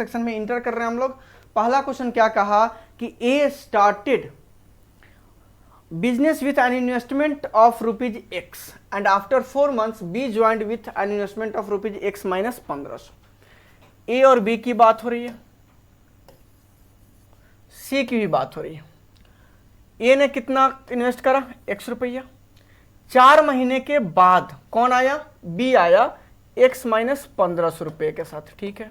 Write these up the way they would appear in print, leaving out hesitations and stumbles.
Section में inter कर रहे हैं हम लोग। पहला क्वेश्चन क्या कहा कि A started business with an investment of rupees X and after 4 months B joined with an investment of rupees X minus 1500। A और बी की बात हो रही है, सी की भी बात हो रही है। ए ने कितना इन्वेस्ट करा, एक्स रुपया। 4 महीने के बाद कौन आया, बी आया, एक्स माइनस 1500 रुपये के साथ। ठीक है,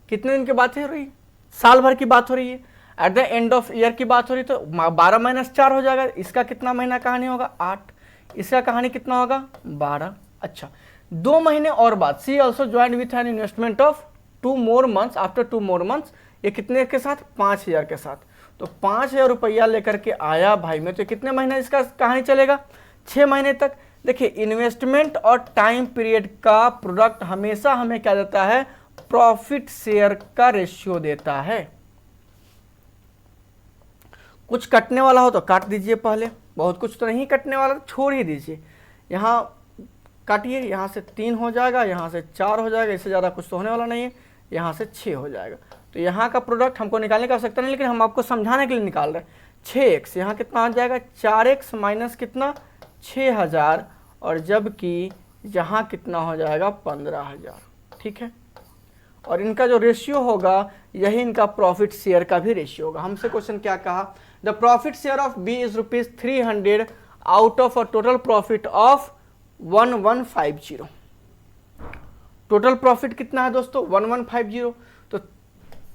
कितने दिन की बात हो रही है, साल भर की बात हो रही है, at the end of year की बात हो रही है, तो 12 माइनस 4 हो जाएगा। इसका कितना महीना कहानी होगा, 8। इसका कहानी कितना होगा, 12। अच्छा, 2 महीने और बाद C also join with an investment of 2 more months after 2 more months। ये कितने के साथ, 5000 के साथ। तो 5000 रुपया लेकर के आया भाई में, तो कितने महीने इसका कहानी चलेगा, 6 महीने तक। देखिए, इन्वेस्टमेंट और टाइम पीरियड का प्रोडक्ट हमेशा हमें क्या देता है, प्रॉफिट शेयर का रेशियो देता है। कुछ कटने वाला हो तो काट दीजिए पहले, बहुत कुछ तो नहीं कटने वाला तो छोड़ ही दीजिए। यहाँ काटिए, यहाँ से 3 हो जाएगा, यहाँ से 4 हो जाएगा, इससे ज़्यादा कुछ तो होने वाला नहीं है, यहाँ से 6 हो जाएगा। तो यहाँ का प्रोडक्ट हमको निकालने की आवश्यकता नहीं, लेकिन हम आपको समझाने के लिए निकाल रहे हैं। 6x यहाँ कितना आ जाएगा, 4x माइनस कितना, 6000, और जबकि यहाँ कितना हो जाएगा, 15000। ठीक है, और इनका जो रेशियो होगा यही इनका प्रॉफिट शेयर का भी रेशियो होगा। हमसे क्वेश्चन क्या कहा, the profit share of B is ₹300 out of a total profit of 1150। Total profit कितना है दोस्तों, 1150। तो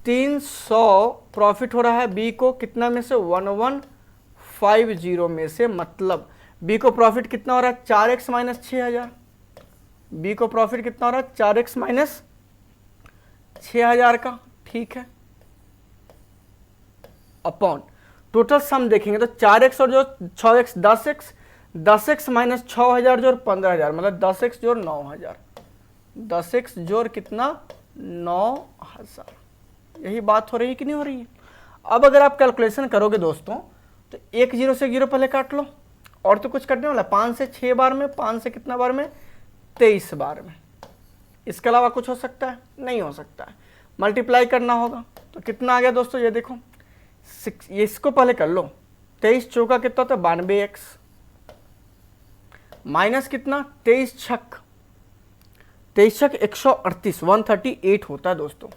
300 प्रॉफिट हो रहा है बी को, कितना में से, 1150 में से। मतलब बी को प्रॉफिट कितना हो रहा है, 4x माइनस 6000। बी को प्रॉफिट कितना हो रहा है, 4x माइनस 6000 का। ठीक है, अपॉन टोटल सम देखेंगे तो 4x और जो 6x 10x, 10x माइनस 6000 जोड़ 15000, मतलब 10x जोड़ 9000, 10x जोड़ कितना, 9000। यही बात हो रही है कि नहीं हो रही है। अब अगर आप कैलकुलेशन करोगे दोस्तों तो 1 0 से 0 पहले काट लो, और तो कुछ कटने वाला, 5 से 6 बार में, 5 से कितना बार में, 23 बार में। इसके अलावा कुछ हो सकता है, नहीं हो सकता है। मल्टीप्लाई करना होगा तो कितना आ गया दोस्तों, ये देखो, ये इसको पहले कर लो, 23 चौका कितना होता है, 92x, माइनस कितना, 23 छक 138, 138 होता है दोस्तों।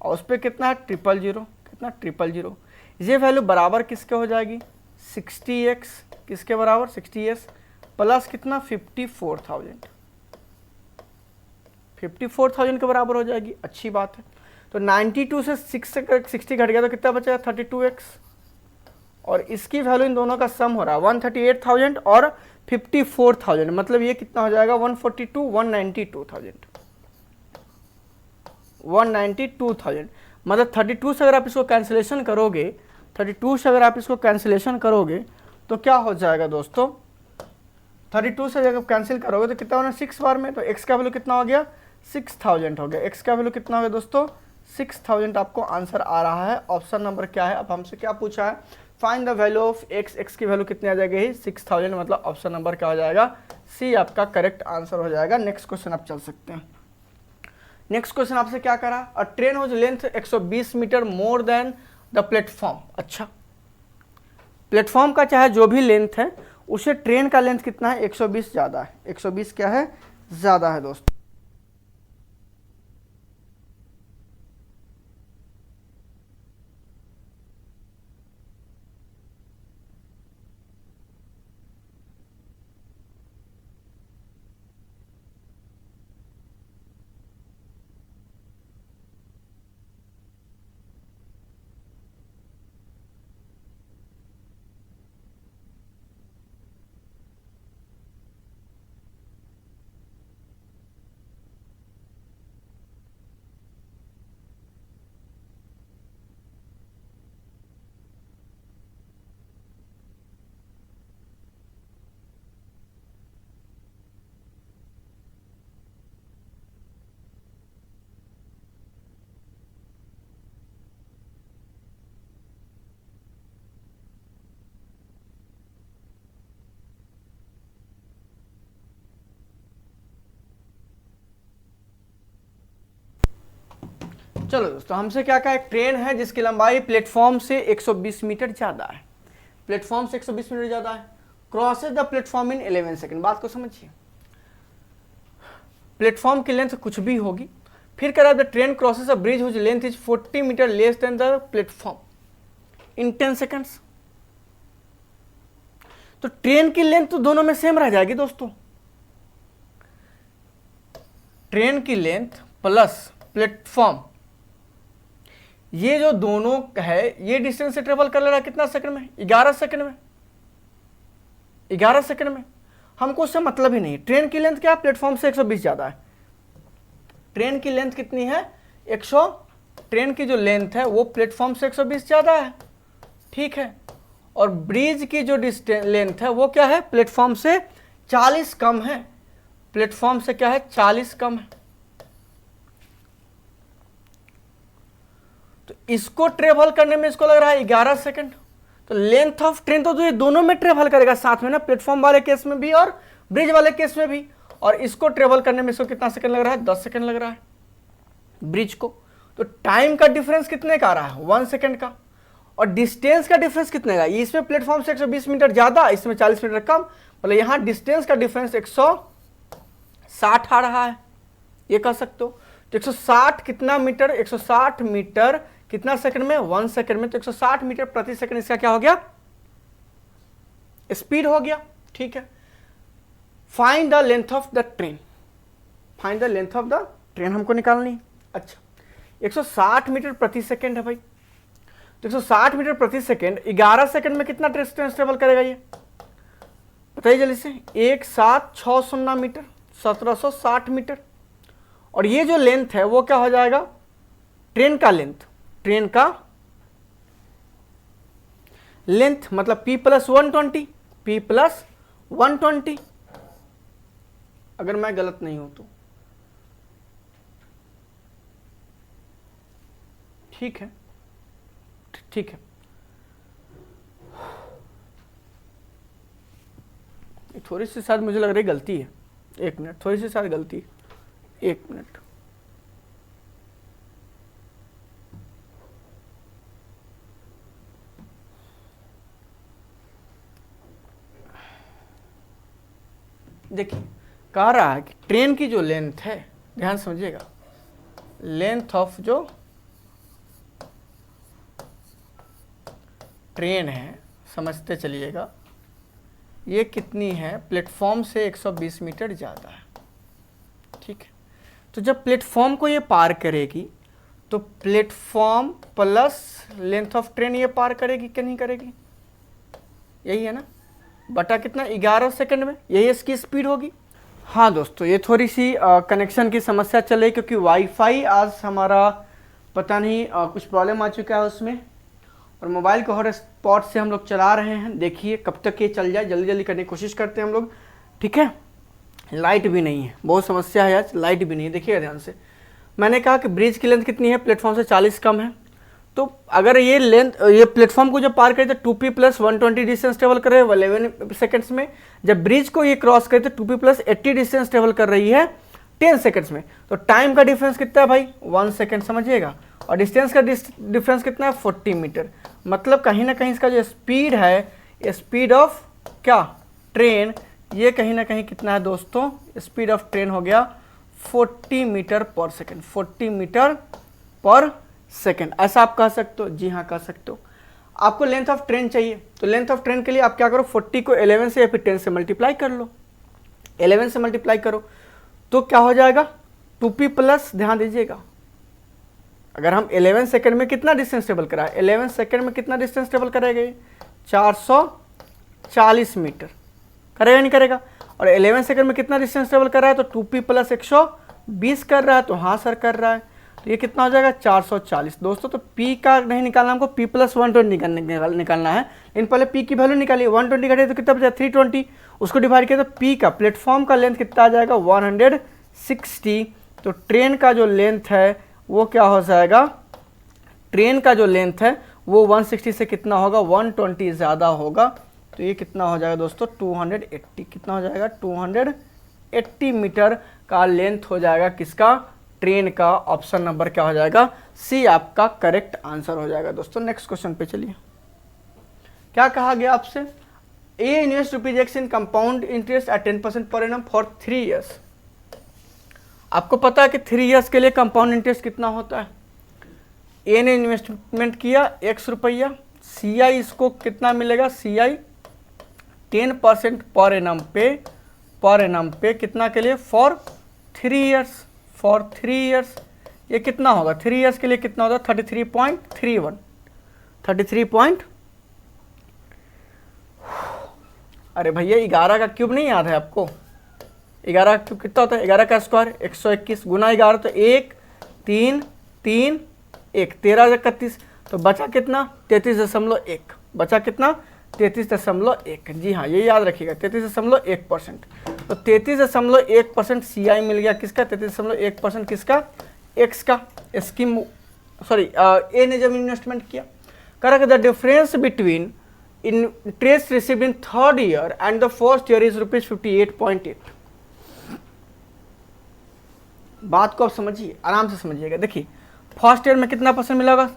और उस पर कितना है, 000, कितना, 000। ये वैल्यू बराबर किसके हो जाएगी, 60x, किसके बराबर, 60x प्लस कितना, 54,000, 54,000 के बराबर हो जाएगी। अच्छी बात है। तो 92 से 60 घट गया तो कितना बचेगा, 32x, और इसकी वैल्यू इन दोनों का सम हो रहा है 138,000 और 54,000, मतलब ये कितना हो जाएगा, 192,000। मतलब 32 से अगर आप इसको कैंसिलेशन करोगे, 32 से अगर आप इसको कैंसिलेशन करोगे तो क्या हो जाएगा दोस्तों, 32 से जब कैंसिल करोगे तो कितना होना, 6 बार में, तो x का वैल्यू कितना हो गया, 6000 हो गया। x का वैल्यू कितना हो गया दोस्तों, 6000 आपको आंसर आ रहा है। ऑप्शन नंबर क्या है, अब हमसे क्या पूछा है, find the value of x, x की वैल्यू कितनी आ जाएगी, 6000, मतलब ऑप्शन नंबर क्या हो जाएगा, सी आपका करेक्ट आंसर हो जाएगा। नेक्स्ट क्वेश्चन आप चल सकते हैं। नेक्स्ट क्वेश्चन आपसे क्या करा, a train whose length 120 metre more than the platform. अच्छा, प्लेटफॉर्म का चाहे जो भी लेंथ है, उसे ट्रेन का लेंथ कितना है, 120 ज़्यादा है। 120 क्या है, ज़्यादा है दोस्तों। चलो दोस्तों, हमसे क्या कहा, एक ट्रेन है जिसकी लंबाई प्लेटफॉर्म से 120 मीटर ज़्यादा है, प्लेटफॉर्म से 120 मीटर ज़्यादा है, crosses the platform in 11 second. बात को समझिए, प्लेटफॉर्म की लेंथ कुछ भी होगी, फिर कह रहा है the train crosses a bridge whose length is 40 metre less than the platform in 10 seconds. तो ट्रेन की लेंथ तो दोनों में सेम रह जाएगी दोस्तों, ट्रेन की लेंथ प्लस प्लेटफॉर्म, ये जो दोनों है ये डिस्टेंस से ट्रेवल कर ले रहा है कितना सेकंड में, 11 सेकंड में, 11 सेकंड में। हमको उससे मतलब ही नहीं, ट्रेन की लेंथ क्या है, प्लेटफॉर्म से 120 ज़्यादा है। ट्रेन की लेंथ कितनी है, 100, ट्रेन की जो लेंथ है वो प्लेटफॉर्म से 120 ज़्यादा है, ठीक है। और ब्रिज की जो लेंथ है वो क्या है, प्लेटफॉर्म से 40 कम है, प्लेटफॉर्म से क्या है, 40 कम है। तो इसको ट्रेवल करने में इसको लग रहा है 11 सेकंड। तो लेंथ ऑफ ट्रेन तो ये दोनों में ट्रेवल करेगा साथ में ना, प्लेटफॉर्म वाले केस में भी और ब्रिज वाले केस में भी। और इसको ट्रेवल करने में इसको कितना सेकंड लग रहा है, 10 सेकंड लग रहा है ब्रिज को। तो टाइम का डिफरेंस कितने का आ रहा है, 1 सेकंड का। और डिस्टेंस का डिफरेंस कितने का, इसमें प्लेटफॉर्म से 120 मीटर ज़्यादा, इसमें 40 मीटर कम, मतलब यहाँ डिस्टेंस का डिफरेंस 160 आ रहा है, ये कह सकते हो। तो 160 कितना मीटर, 160 मीटर कितना सेकंड में, 1 सेकंड में। तो 160 मीटर प्रति सेकंड इसका क्या हो गया, स्पीड हो गया, ठीक है। Find the length of the train, find the length of the train हमको निकालनी। अच्छा, 160 मीटर प्रति सेकंड है भाई, तो 160 मीटर प्रति सेकंड 11 सेकंड में कितना डिस्टेंस ट्रेवल करेगा ये बताइए जल्दी से। 1760 मीटर, 1760 मीटर। और ये जो लेंथ है वो क्या हो जाएगा, ट्रेन का लेंथ, ट्रेन का लेंथ मतलब P + 120, P + 120, अगर मैं गलत नहीं हूं तो, ठीक है, ठीक है। थोड़ी सी शायद मुझे लग रही गलती है, 1 मिनट, थोड़ी सी शायद गलती है, 1 मिनट। देखिए, कह रहा है कि ट्रेन की जो लेंथ है, ध्यान समझिएगा, लेंथ ऑफ जो ट्रेन है, समझते चलिएगा, ये कितनी है, प्लेटफॉर्म से 120 मीटर ज़्यादा है, ठीक है। तो जब प्लेटफॉर्म को ये पार करेगी तो platform plus length of train ये पार करेगी कि नहीं करेगी, यही है ना, बटा कितना, 11 सेकंड में, यही इसकी स्पीड होगी। हाँ दोस्तों, ये थोड़ी सी कनेक्शन की समस्या चल रही, क्योंकि वाईफाई आज हमारा पता नहीं कुछ प्रॉब्लम आ चुका है उसमें, और मोबाइल को हॉटस्पॉट से हम लोग चला रहे हैं। देखिए कब तक ये चल जाए, जल्दी जल्दी करने की कोशिश करते हैं हम लोग, ठीक है। लाइट भी नहीं है, बहुत समस्या है आज, लाइट भी नहीं है। देखिएगा ध्यान से, मैंने कहा कि ब्रिज की लेंथ कितनी है, प्लेटफॉर्म से 40 कम है। तो अगर ये लेंथ, ये प्लेटफॉर्म को जब पार करे तो 2P + 120 डिस्टेंस ट्रेवल कर रहे हैं 11 सेकंड्स में। जब ब्रिज को ये क्रॉस करे तो 2P + 80 डिस्टेंस ट्रेवल कर रही है 10 सेकंड्स में। तो टाइम का डिफरेंस कितना है भाई, 1 सेकंड, समझिएगा। और डिस्टेंस का डिफरेंस कितना है, 40 मीटर। मतलब कहीं ना कहीं इसका जो स्पीड है, स्पीड ऑफ क्या, ट्रेन, ये कहीं ना कहीं कितना है दोस्तों, स्पीड ऑफ ट्रेन हो गया 40 मीटर पर सेकंड, 40 मीटर पर सेकंड। ऐसा आप कह सकते हो, जी हाँ कह सकते हो। आपको लेंथ ऑफ ट्रेन चाहिए, तो लेंथ ऑफ ट्रेन के लिए आप क्या करो, 40 को 11 से या फिर 10 से मल्टीप्लाई कर लो, 11 से मल्टीप्लाई करो तो क्या हो जाएगा, 2P +, ध्यान दीजिएगा, अगर हम 11 सेकंड में कितना डिस्टेंस ट्रेवल करा है, 11 सेकंड में कितना डिस्टेंस ट्रेवल करेगा ये, 440 मीटर, करेगा नहीं करेगा। और 11 सेकंड में कितना डिस्टेंस ट्रेवल कर रहा है, तो 2P + 120 कर रहा है, तो हाँ सर कर रहा है। तो ये कितना हो जाएगा, 440 दोस्तों। तो P का नहीं निकालना हमको, P + 120 निकालना है। इन पहले P की वैल्यू निकालिए, 120 घटे तो कितना बचा, 320, उसको डिवाइड किया तो P का, प्लेटफॉर्म का लेंथ कितना आ जाएगा, 160। तो ट्रेन का जो लेंथ है वो क्या हो जाएगा, ट्रेन का जो लेंथ है वो 160 से कितना होगा, 120 ज़्यादा होगा। तो ये कितना हो जाएगा दोस्तों, 280, कितना हो जाएगा, 280 मीटर का लेंथ हो जाएगा किसका, ट्रेन का ऑप्शन नंबर क्या हो जाएगा, सी आपका करेक्ट आंसर हो जाएगा। दोस्तों नेक्स्ट क्वेश्चन पे चलिए। क्या कहा गया आपसे, A invest ₹X in compound interest at 10% per annum for 3 years. आपको पता है कि 3 ईयर्स के लिए कंपाउंड इंटरेस्ट कितना होता है। ए ने इन्वेस्टमेंट किया X रुपया, CI इसको कितना मिलेगा, CI 10% पर एनम पे कितना के लिए, फॉर 3 ईयर्स, फॉर 3 ईयर्स। ये कितना होगा 3 ईयर्स के लिए, कितना होगा 33.31, 33 अरे भैया 11 का क्यूब नहीं याद है आपको, 11 का क्यूब कितना होता है, 11 का स्क्वायर 121 गुना 11 तो 1 3 3 1 13 31, तो बचा कितना 33.1, बचा कितना 33.1। जी हाँ ये याद रखिएगा 33.1%। तो 33.1% CI मिल गया किसका, 33.1% किसका, X का। स्कीम सॉरी ए ने जब इन्वेस्टमेंट किया, correct, the difference between interest received in 3rd year and the 1st year is ₹58.8। बात को आप समझिए, आराम से समझिएगा। देखिए फर्स्ट ईयर में कितना परसेंट मिला होगा,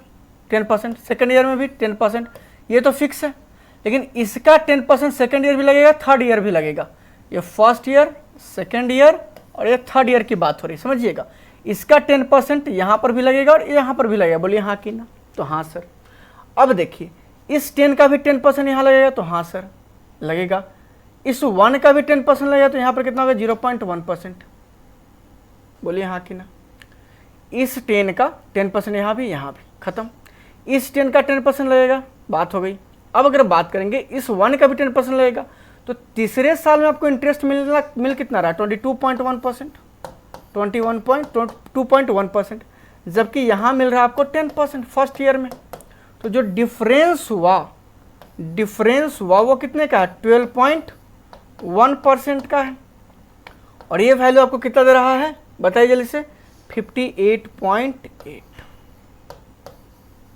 10%, सेकेंड ईयर में भी 10%, ये तो फिक्स है। लेकिन इसका 10% सेकेंड ईयर भी लगेगा, 3rd ईयर भी लगेगा। ये फर्स्ट ईयर, सेकेंड ईयर और ये 3rd ईयर की बात हो रही है, समझिएगा। इसका 10% यहाँ पर भी लगेगा और यहाँ पर भी लगेगा। बोलिए हाँ कि ना, तो हाँ सर। अब देखिए इस 10 का भी 10% यहाँ लगेगा, तो हाँ सर लगेगा। इस 1 का भी 10% लगेगा, तो यहाँ पर कितना होगा 0.1%। बोलिए हाँ कि ना। इस 10 का 10% यहाँ भी खत्म। इस 10 का 10% लगेगा, बात हो गई। अब अगर बात करेंगे इस 1 का भी 10% लगेगा, तो तीसरे साल में आपको इंटरेस्ट मिल कितना रहा है 22.1%, 2.1%, जबकि यहाँ मिल रहा है आपको 10% फर्स्ट ईयर में। तो जो डिफरेंस हुआ वो कितने का है, 12.1% का है। और ये वैल्यू आपको कितना दे रहा है बताइए जल्दी से, 58.8।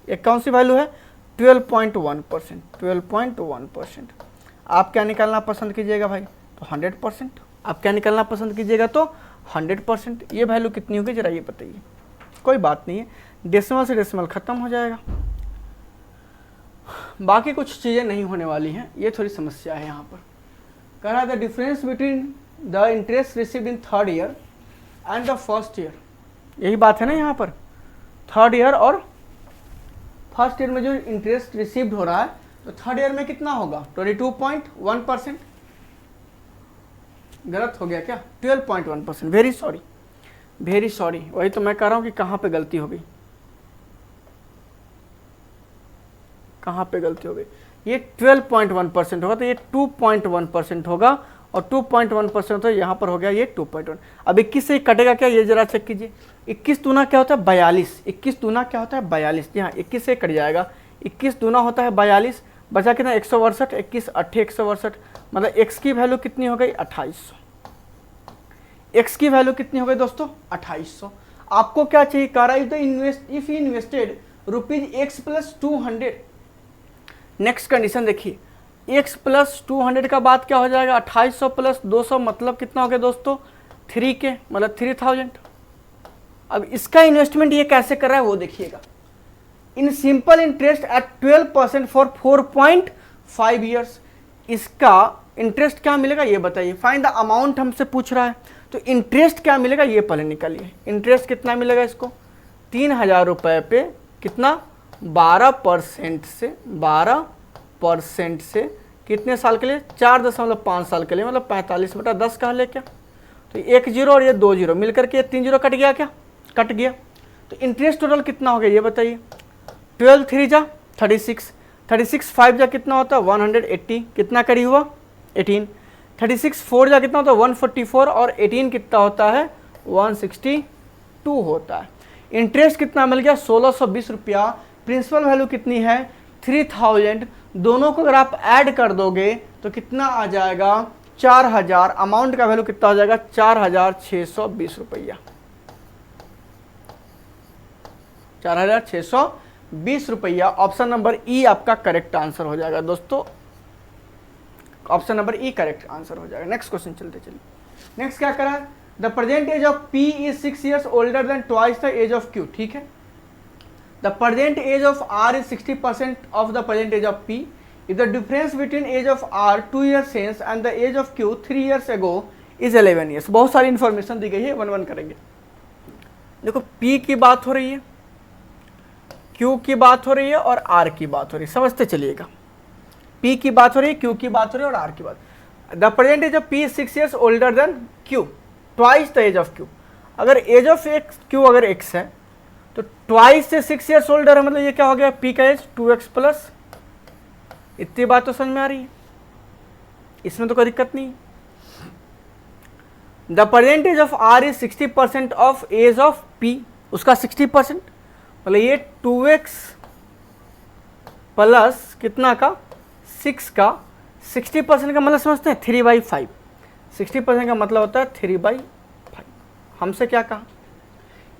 ये कौन सी वैल्यू है, 12.1%, 12.1%। आप क्या निकालना पसंद कीजिएगा भाई, तो 100%। आप क्या निकालना पसंद कीजिएगा, तो 100%। ये वैल्यू कितनी होगी जरा ये बताइए। कोई बात नहीं है, डेसिमल से डेसिमल खत्म हो जाएगा। बाकी कुछ चीज़ें नहीं होने वाली हैं, ये थोड़ी समस्या है यहाँ पर। कह रहा है the difference between the interest received in 3rd year and the 1st year. यही बात है ना यहाँ पर, 3rd ईयर और 1st ईयर में जो इंटरेस्ट रिसीव्ड हो रहा है, तो 3rd ईयर में कितना होगा 22.1%। गलत हो गया क्या, 12.1%। वेरी सॉरी, वही तो मैं कह रहा हूँ कि कहाँ पे गलती हो गई, कहाँ पे गलती हो गई। ये 12.1% होगा, तो ये 2.1% होगा, और 2.1% तो यहाँ पर हो गया ये 2.1। अब 21 से कटेगा क्या, ये जरा चेक कीजिए। 21 दूना क्या होता है 42, 21 दूना क्या होता है 42। जी हाँ 21 से कट जाएगा, 21 दूना होता है 42, बचा कितना 162, 21 8 162, मतलब x की वैल्यू कितनी हो गई 2800। x की वैल्यू कितनी हो गई दोस्तों 2800। आपको क्या चाहिए, कह रहा है if you invested ₹X + 200। Next condition देखिए, x + 200 का बाद क्या हो जाएगा 2800 + 200 मतलब कितना हो गया दोस्तों 3K, मतलब 3000। अब इसका इन्वेस्टमेंट ये कैसे कर रहा है वो देखिएगा। In simple interest eight 12% for 4.5 years. इसका इंटरेस्ट क्या मिलेगा ये बताइए, फाइंड द अमाउंट हमसे पूछ रहा है, तो इंटरेस्ट क्या मिलेगा ये पहले निकालिए। इंटरेस्ट कितना मिलेगा इसको, 3000 रुपये पे कितना 12% से कितने साल के लिए 4.5 साल के लिए, मतलब 45/10 कह ले क्या। तो 1 0 और ये 2 0 मिलकर के 3 0 कट गया, क्या कट गया। तो इंटरेस्ट टोटल कितना हो गया ये बताइए, 12 3 जा 36, 36 5 जा कितना होता है 180, कितना करी हुआ 18, 36 4 जा कितना होता है 144, और 18 कितना होता है 162 होता है। इंटरेस्ट कितना मिल गया 1620 रुपया। प्रिंसिपल वैल्यू कितनी है 3000। दोनों को अगर आप ऐड कर दोगे तो कितना आ जाएगा 4000। अमाउंट का वैल्यू कितना हो जाएगा 4620 रुपया, 4620 रुपया। ऑप्शन नंबर ई आपका करेक्ट आंसर हो जाएगा दोस्तों, ऑप्शन नंबर ई करेक्ट आंसर हो जाएगा। नेक्स्ट क्वेश्चन चलते चलिए। नेक्स्ट क्या करा है, the present age of P is 6 years older than twice the age of Q, ठीक है। The present age of R is 60% of the present age of P। If the difference between age of R 2 years hence and the age of Q 3 years ago is 11 years। बहुत सारी information दी गई है, one one करेंगे। देखो P की बात हो रही है, Q की बात हो रही है और R की बात हो रही है, समझते चलिएगा। P की बात हो रही है, Q की बात हो रही है और R की बात। The present age of P is 6 years older than Q, twice the age of Q। अगर एज ऑफ Q अगर x है तो ट्वाइस से 6 years ओल्डर है, मतलब ये क्या हो गया, P का एज 2x प्लस। इतनी बात तो समझ में आ रही है, इसमें तो कोई दिक्कत नहीं। The present age of R is 60% of age of P, उसका 60%, मतलब ये 2x प्लस कितना का 6 का 60% का मतलब समझते हैं 3/5। 60% का मतलब होता है 3/5। हमसे क्या कहा,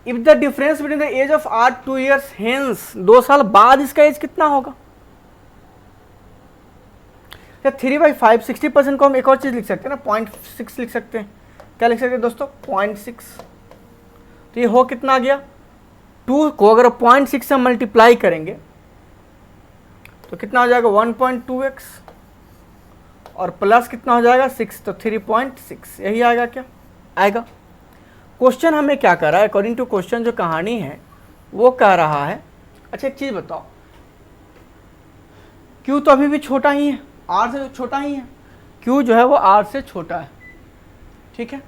if the difference between the age of R 2 years hence, 2 साल बाद इसका एज कितना होगा। 3/5 60% को हम एक और चीज लिख सकते हैं ना, 0.6 लिख सकते हैं। क्या लिख सकते हैं दोस्तों, 0.6। तो ये हो कितना आ गया, 2 को अगर 0.6 से मल्टीप्लाई करेंगे तो कितना हो जाएगा 1.2x और प्लस कितना हो जाएगा 6, तो 3.6 यही आएगा। क्या आएगा। क्वेश्चन हमें क्या कर रहा है, अकॉर्डिंग टू क्वेश्चन जो कहानी है वो कह रहा है, अच्छा एक चीज बताओ, Q तो अभी भी छोटा ही है, R से छोटा ही है, Q जो है वो R से छोटा है, ठीक है।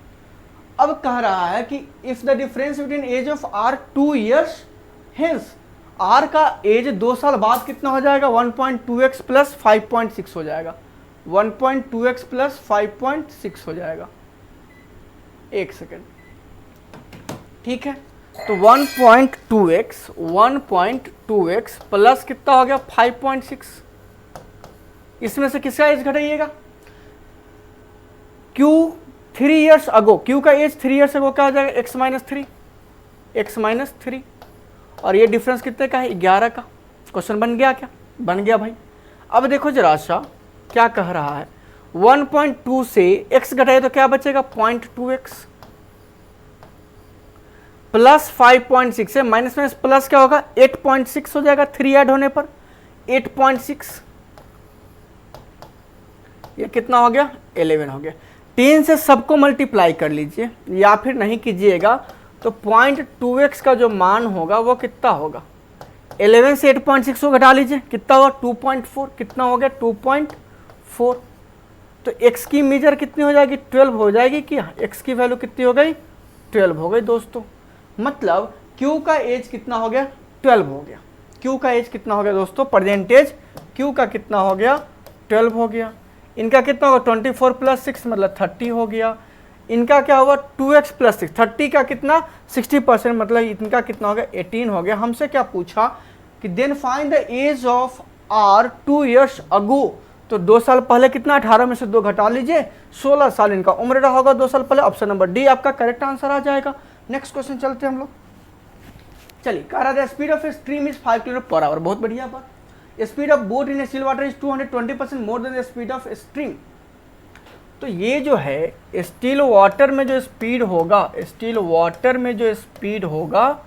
अब कह रहा है कि if the difference between age of R 2 years hence, R का एज 2 साल बाद कितना हो जाएगा, 1.2x प्लस 5.6 हो जाएगा, 1.2x प्लस 5.6 हो जाएगा। एक सेकेंड, ठीक है। तो 1.2x प्लस कितना हो गया 5.6, इसमें से किसका एज घटाइएगा, Q 3 years अगो, Q का एज 3 years अगो क्या हो जाएगा, x माइनस 3, और ये डिफरेंस कितने का है, 11 का। क्वेश्चन बन गया क्या, बन गया भाई। अब देखो जरा सा क्या कह रहा है, 1.2 से x घटाए तो क्या बचेगा 0.2x प्लस 5.6 है, माइनस माइनस प्लस क्या होगा 8.6 हो जाएगा, 3 ऐड होने पर 8.6, ये कितना हो गया 11 हो गया। 3 से सबको मल्टीप्लाई कर लीजिए या फिर नहीं कीजिएगा तो 0.2x का जो मान होगा वो कितना होगा, 11 से 8.6 को घटा लीजिए कितना होगा 2.4, कितना हो गया 2.4। तो x की मेजर कितनी हो जाएगी 12 हो जाएगी, कि x की वैल्यू कितनी हो गई 12 हो गई दोस्तों। मतलब Q का एज कितना हो गया 12 हो गया। Q का एज कितना हो गया दोस्तों, परसेंटेज Q का कितना हो गया 12 हो गया। इनका कितना होगा 24 प्लस 6 मतलब 30 हो गया। इनका क्या हुआ 2x प्लस 6, 30 का कितना 60%, मतलब इनका कितना हो गया 18 हो गया। हमसे क्या पूछा कि then find the age of R 2 years ago, तो 2 साल पहले कितना 18 में से 2 घटा लीजिए, 16 साल इनका उम्र रहा होगा 2 साल पहले। ऑप्शन नंबर डी आपका करेक्ट आंसर आ जाएगा। नेक्स्ट क्वेश्चन चलते हैं हम लोग। चलिए, कह रहा था speed of a stream is 5 km/h, बहुत बढ़िया बात। Speed of boat in still water is 220% more than the speed of stream. तो ये जो है स्टिल वाटर में जो स्पीड होगा, स्टिल वाटर में जो स्पीड होगा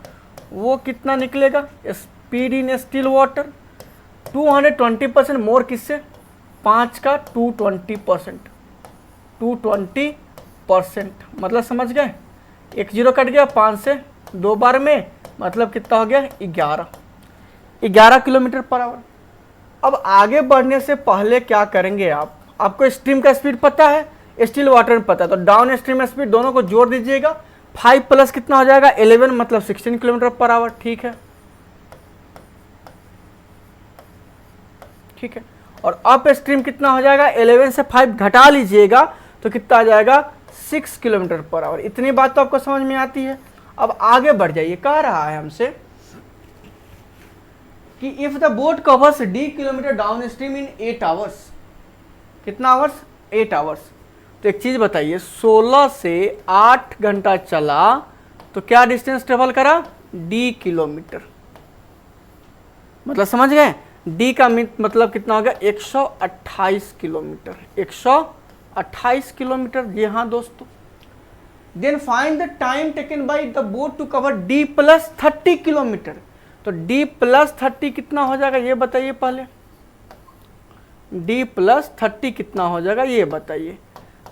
वो कितना निकलेगा, स्पीड इन स्टिल वाटर 220% मोर, किससे 5 का 220%, 220%, मतलब समझ गए, एक जीरो कट गया 5 से 2 बार में, मतलब कितना हो गया 11 km/h। अब आगे बढ़ने से पहले क्या करेंगे आप, आपको स्ट्रीम का स्पीड पता है, स्टिल वाटर में पता है, तो डाउन स्ट्रीम स्पीड दोनों को जोड़ दीजिएगा, 5 प्लस कितना हो जाएगा 11 मतलब 16 km/h, ठीक है, ठीक है। और अप स्ट्रीम कितना हो जाएगा 11 से 5 घटा लीजिएगा तो कितना आ जाएगा 6 km/h। इतनी बात तो आपको समझ में आती है। अब आगे बढ़ जाइए, कह रहा है हमसे कि if the boat covers d kilometre down stream in 8 hours, कितना आवर्स 8 आवर्स। तो एक चीज बताइए, 16 से 8 घंटा चला तो क्या डिस्टेंस ट्रेवल करा d किलोमीटर, मतलब समझ गए, d का मतलब कितना हो गया 128 किलोमीटर, 128 किलोमीटर। जी हाँ दोस्तों, then find the time taken by the boat to cover D+30 kilometre. तो D+30 कितना हो जाएगा ये बताइए पहले, D+30 कितना हो जाएगा ये बताइए।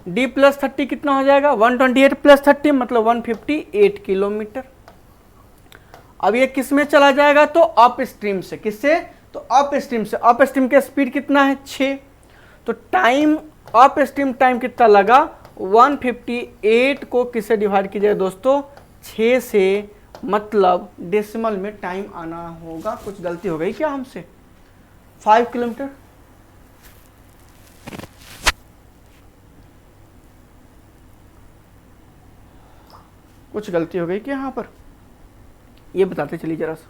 D+30 कितना हो जाएगा, 128 + 30 मतलब 158 किलोमीटर। अब ये किस में चला जाएगा, तो अप स्ट्रीम से। किससे, तो अप स्ट्रीम से। अप स्ट्रीम का स्पीड कितना है 6, तो टाइम अप स्ट्रीम टाइम कितना लगा 158 को किससे डिवाइड कीजिएगा दोस्तों 6 से, मतलब डेसिमल में टाइम आना होगा। कुछ गलती हो गई क्या हमसे, 5 किलोमीटर। कुछ गलती हो गई क्या यहाँ पर, ये बताते चलिए जरा सा।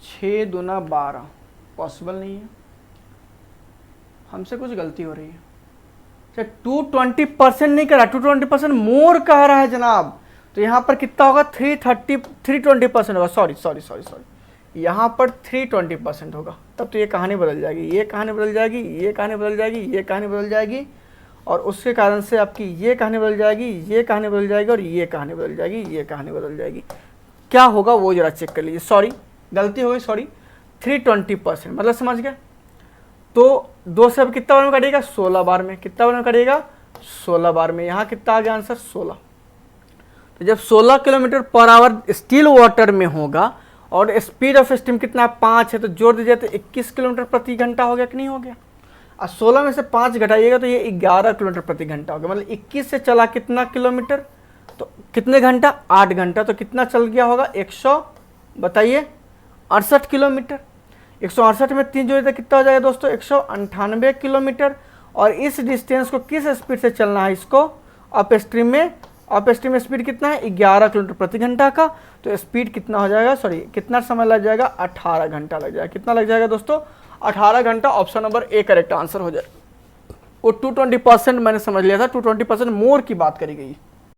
6 दूना 12 पॉसिबल नहीं है, हमसे कुछ गलती हो रही है। 220% नहीं कह रहा, 220% मोर कह रहा है जनाब। तो यहाँ पर कितना होगा 320% होगा। सॉरी यहाँ पर 320% होगा। तब तो ये कहानी बदल जाएगी, ये कहानी बदल जाएगी, ये कहानी बदल जाएगी, ये कहानी बदल जाएगी, और उसके कारण से आपकी ये कहानी बदल जाएगी, ये कहानी बदल जाएगी, और ये कहानी बदल जाएगी, ये कहानी बदल जाएगी। क्या होगा वो जरा चेक कर लीजिए। सॉरी गलती हो गई, सॉरी 320% मतलब समझ गए। तो 2 से अब कितना बार में कटेगा 16 बार में, कितना बार में कटेगा 16 बार में। यहाँ कितना आ गया आंसर 16। तो जब 16 kilometre per hour still water में होगा और स्पीड ऑफ स्टीम कितना 5 है, तो जोड़ दीजिए तो 21 किलोमीटर प्रति घंटा हो गया कि नहीं हो गया। और 16 में से 5 घटाइएगा तो ये 11 किलोमीटर प्रति घंटा हो गया। मतलब 21 से चला कितना किलोमीटर, तो कितने घंटा 8 घंटा। तो कितना चल गया होगा 168 किलोमीटर। 168 में 3 जोड़े तो कितना हो जाएगा दोस्तों 198 किलोमीटर। और इस डिस्टेंस को किस स्पीड से चलना है इसको, अप स्ट्रीम में। अप स्ट्रीम में स्पीड कितना है 11 किलोमीटर प्रति घंटा का। तो स्पीड कितना हो जाएगा, सॉरी कितना समय लग जाएगा 18 घंटा लग जाएगा। कितना लग जाएगा दोस्तों 18 घंटा। Option number A correct answer हो जाए। वो 220% मैंने समझ लिया था, 220% मोर की बात करी गई।